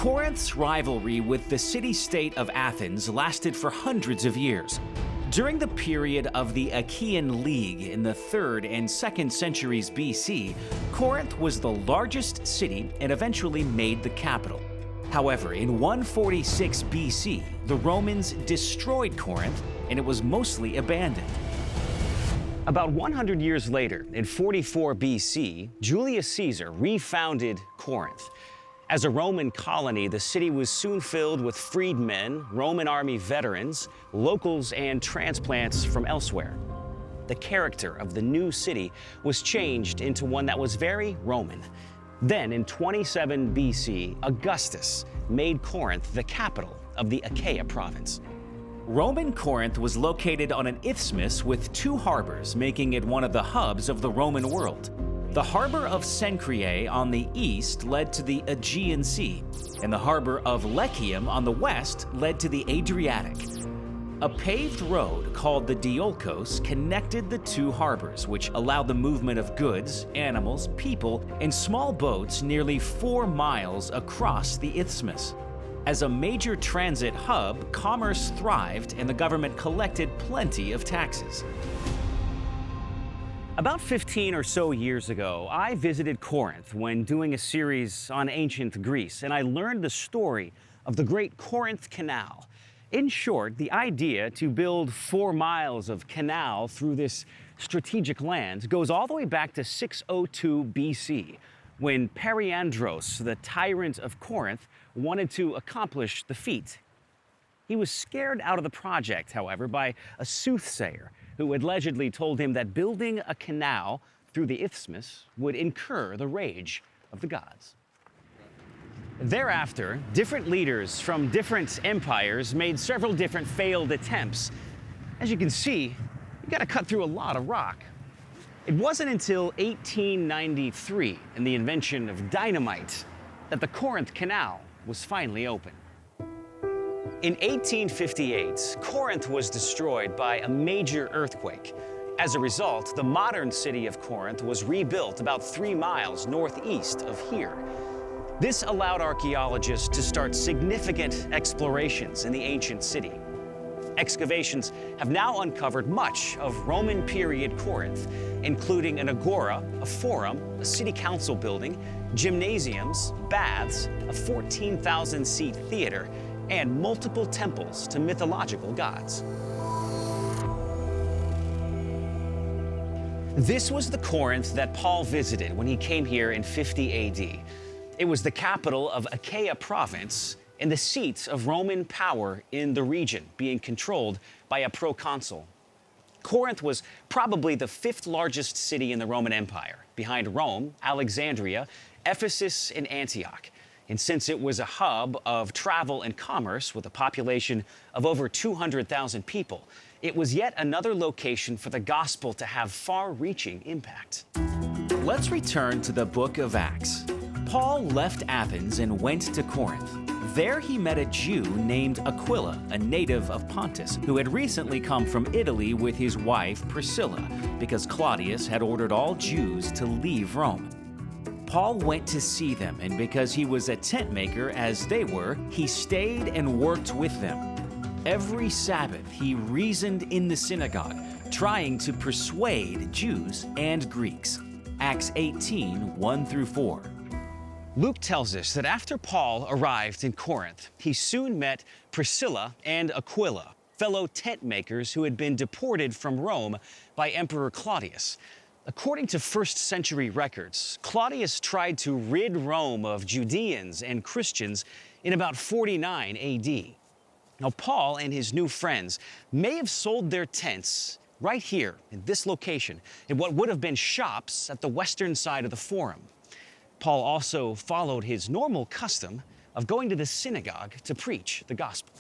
Corinth's rivalry with the city-state of Athens lasted for hundreds of years. During the period of the Achaean League in the 3rd and 2nd centuries BC, Corinth was the largest city and eventually made the capital. However, in 146 BC, the Romans destroyed Corinth and it was mostly abandoned. About 100 years later, in 44 BC, Julius Caesar refounded Corinth. As a Roman colony, the city was soon filled with freedmen, Roman army veterans, locals, and transplants from elsewhere. The character of the new city was changed into one that was very Roman. Then, in 27 BC, Augustus made Corinth the capital of the Achaia province. Roman Corinth was located on an isthmus with 2 harbors, making it one of the hubs of the Roman world. The harbor of Cenchreae on the east led to the Aegean Sea, and the harbor of Lechium on the west led to the Adriatic. A paved road called the Diolkos connected the 2 harbors, which allowed the movement of goods, animals, people, and small boats nearly 4 miles across the isthmus. As a major transit hub, commerce thrived and the government collected plenty of taxes. About 15 or so years ago, I visited Corinth when doing a series on ancient Greece, and I learned the story of the Great Corinth Canal. In short, the idea to build 4 miles of canal through this strategic land goes all the way back to 602 BC, when Periandros, the tyrant of Corinth, wanted to accomplish the feat. He was scared out of the project, however, by a soothsayer who allegedly told him that building a canal through the isthmus would incur the rage of the gods. Thereafter, different leaders from different empires made several different failed attempts. As you can see, you gotta cut through a lot of rock. It wasn't until 1893 and the invention of dynamite that the Corinth Canal was finally open. In 1858, Corinth was destroyed by a major earthquake. As a result, the modern city of Corinth was rebuilt about 3 miles northeast of here. This allowed archaeologists to start significant explorations in the ancient city. Excavations have now uncovered much of Roman period Corinth, including an agora, a forum, a city council building, gymnasiums, baths, a 14,000-seat theater, and multiple temples to mythological gods. This was the Corinth that Paul visited when he came here in 50 AD. It was the capital of Achaia province and the seat of Roman power in the region, being controlled by a proconsul. Corinth was probably the 5th largest city in the Roman Empire, behind Rome, Alexandria, Ephesus, and Antioch. And since it was a hub of travel and commerce with a population of over 200,000 people, it was yet another location for the gospel to have far-reaching impact. Let's return to the book of Acts. Paul left Athens and went to Corinth. There he met a Jew named Aquila, a native of Pontus, who had recently come from Italy with his wife Priscilla, because Claudius had ordered all Jews to leave Rome. Paul went to see them, and because he was a tent maker as they were, he stayed and worked with them. Every Sabbath he reasoned in the synagogue, trying to persuade Jews and Greeks. Acts 18, 1-4. Luke tells us that after Paul arrived in Corinth, he soon met Priscilla and Aquila, fellow tent makers who had been deported from Rome by Emperor Claudius. According to 1st century records, Claudius tried to rid Rome of Judeans and Christians in about 49 AD. Now, Paul and his new friends may have sold their tents right here in this location in what would have been shops at the western side of the Forum. Paul also followed his normal custom of going to the synagogue to preach the gospel.